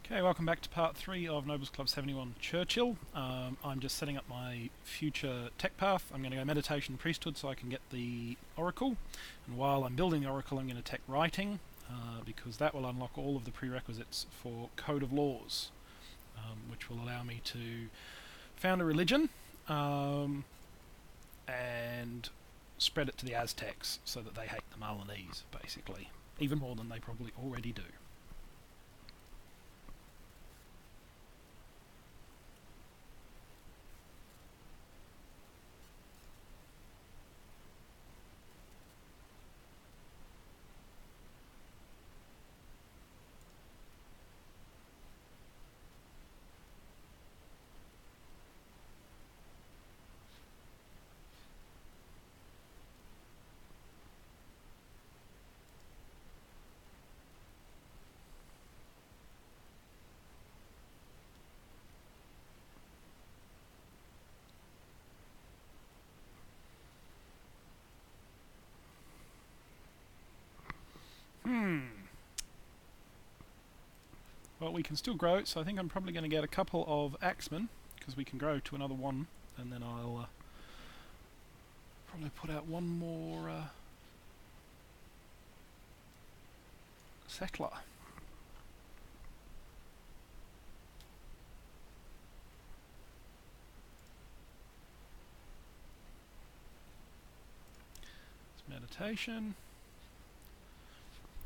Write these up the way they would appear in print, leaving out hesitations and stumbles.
Okay, welcome back to part 3 of Nobles Club 71 Churchill. I'm just setting up my future tech path. I'm going to go meditation priesthood so I can get the oracle, and while I'm building the oracle I'm going to tech writing because that will unlock all of the prerequisites for code of laws, which will allow me to found a religion and spread it to the Aztecs so that they hate the Milanese, basically, even more than they probably already do. Well, we can still grow, so I think I'm probably going to get a couple of axemen, because we can grow to another one, and then I'll probably put out one more settler. It's meditation.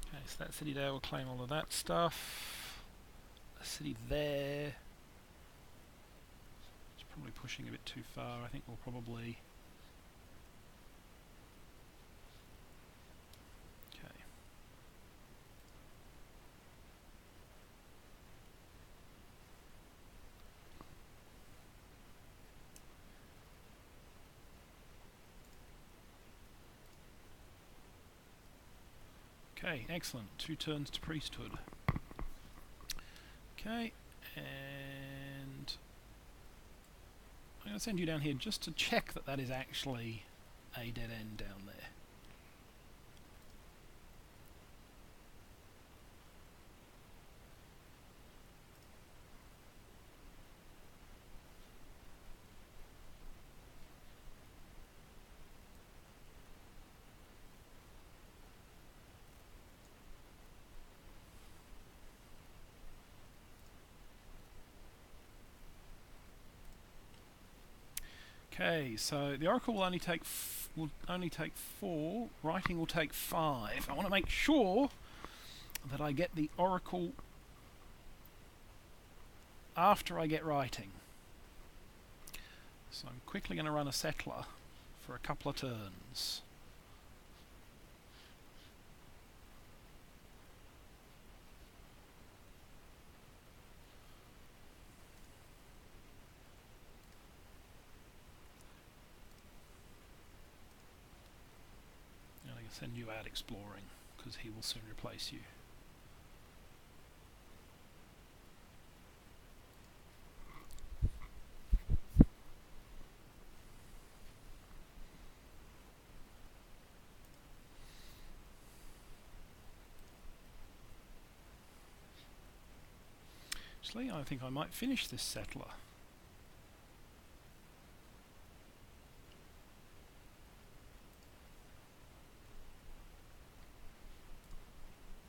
Okay, so that city there will claim all of that stuff. A city there. It's probably pushing a bit too far. I think we'll probably... Okay. Okay, excellent. 2 turns to priesthood. Okay, and I'm going to send you down here just to check that that is actually a dead end down there. Okay, so the oracle will only take 4. Writing will take 5. I want to make sure that I get the oracle after I get writing. So I'm quickly going to run a settler for a couple of turns. Send you out exploring, because he will soon replace you. Actually, I think I might finish this settler.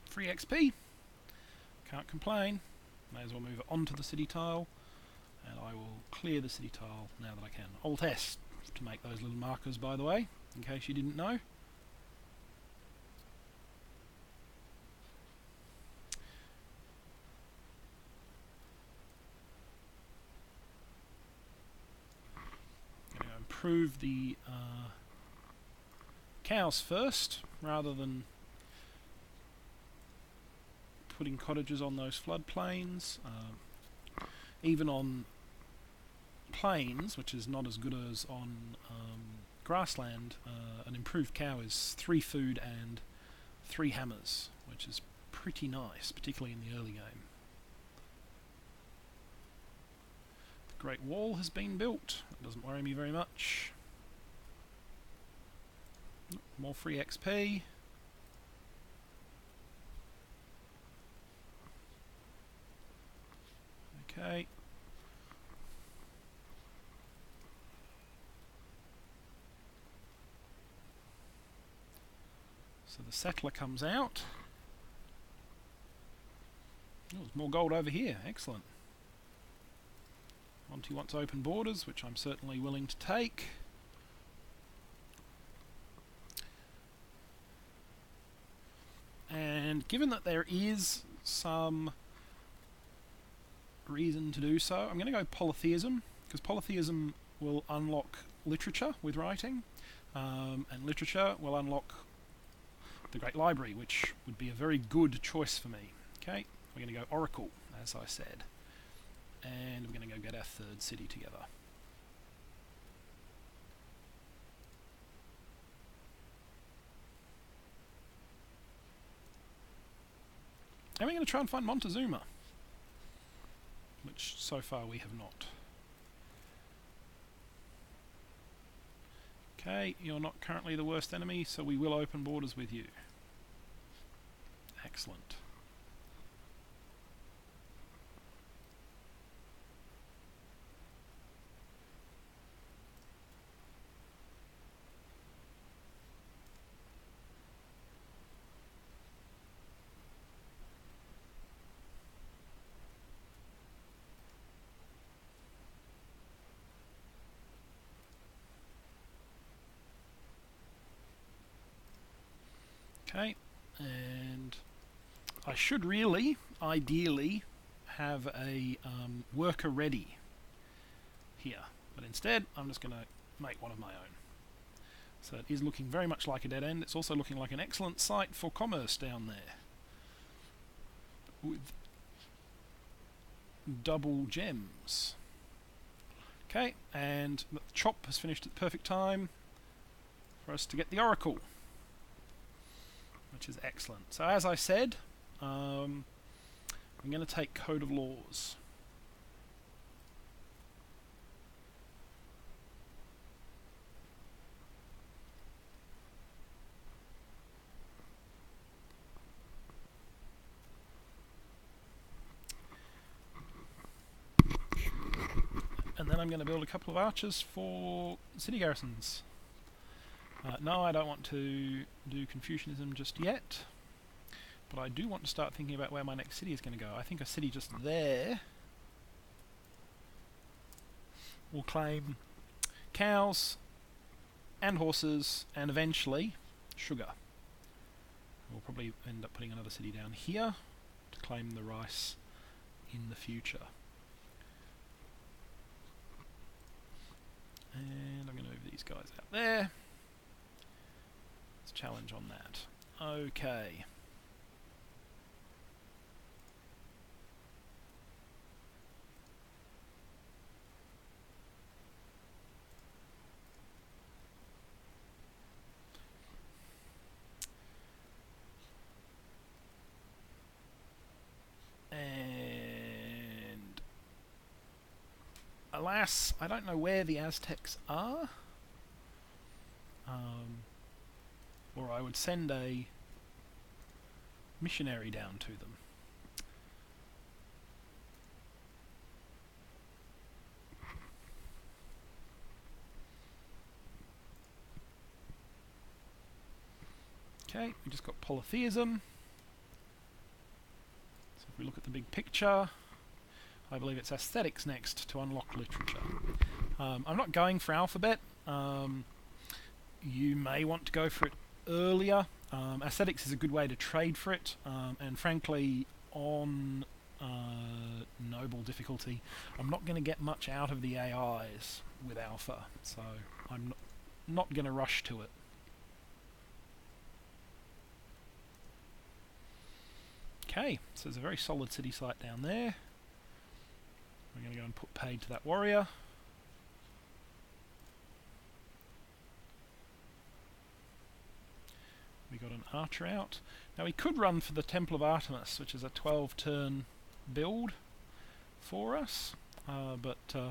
Free XP. Can't complain. May as well move it onto the city tile, and I will clear the city tile now that I can. Alt S to make those little markers, by the way, in case you didn't know. I'm going to improve the cows first, rather than putting cottages on those floodplains. Even on plains, which is not as good as on grassland, an improved cow is 3 food and 3 hammers, which is pretty nice, particularly in the early game. The Great Wall has been built. It doesn't worry me very much. More free XP. So the settler comes out. Oh, there's more gold over here. Excellent. Monty wants open borders, which I'm certainly willing to take. And given that there is some reason to do so, I'm going to go polytheism, because polytheism will unlock literature with writing, and literature will unlock the Great Library, which would be a very good choice for me. Okay, we're going to go Oracle, as I said, and we're going to go get our third city together. And we're going to try and find Montezuma, which so far we have not. Okay, you're not currently the worst enemy, so we will open borders with you. Excellent. Okay, and I should really, ideally, have a worker ready here, but instead I'm just going to make one of my own. So it is looking very much like a dead end. It's also looking like an excellent site for commerce down there, with double gems. Okay, and the chop has finished at the perfect time for us to get the Oracle, which is excellent. So as I said, I'm going to take Code of Laws. And then I'm going to build a couple of archers for city garrisons. No, I don't want to do Confucianism just yet, but I do want to start thinking about where my next city is going to go. I think a city just there will claim cows and horses and eventually sugar. We'll probably end up putting another city down here to claim the rice in the future. And I'm going to move these guys out there. Let's challenge on that. Okay. And alas, I don't know where the Aztecs are. Or I would send a missionary down to them. Okay, we just got polytheism. So if we look at the big picture, I believe it's aesthetics next to unlock literature. I'm not going for alphabet. You may want to go for it earlier. Aesthetics is a good way to trade for it, and frankly, on noble difficulty, I'm not going to get much out of the AIs with alpha, so I'm not going to rush to it. Okay, so there's a very solid city site down there. We're going to go and put paid to that warrior. We got an archer out. Now we could run for the Temple of Artemis, which is a 12-turn build for us, but we're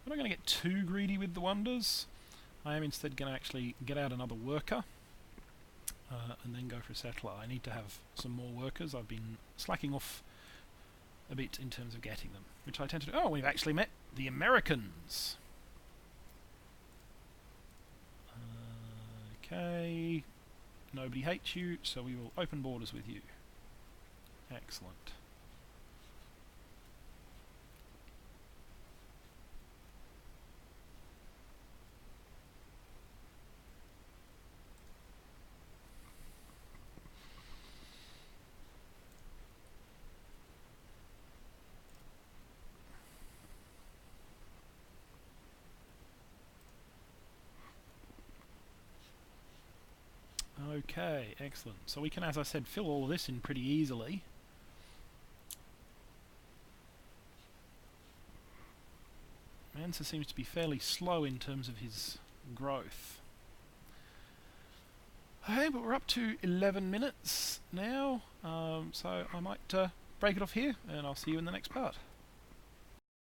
not going to get too greedy with the wonders. I am instead going to actually get out another worker and then go for a settler. I need to have some more workers. I've been slacking off a bit in terms of getting them, which I tend to do. Oh, we've actually met the Americans. Okay. nobody hates you, so we will open borders with you. Excellent. Okay, excellent. So we can, as I said, fill all of this in pretty easily. Mansa seems to be fairly slow in terms of his growth. Okay, but we're up to 11 minutes now, so I might break it off here, and I'll see you in the next part.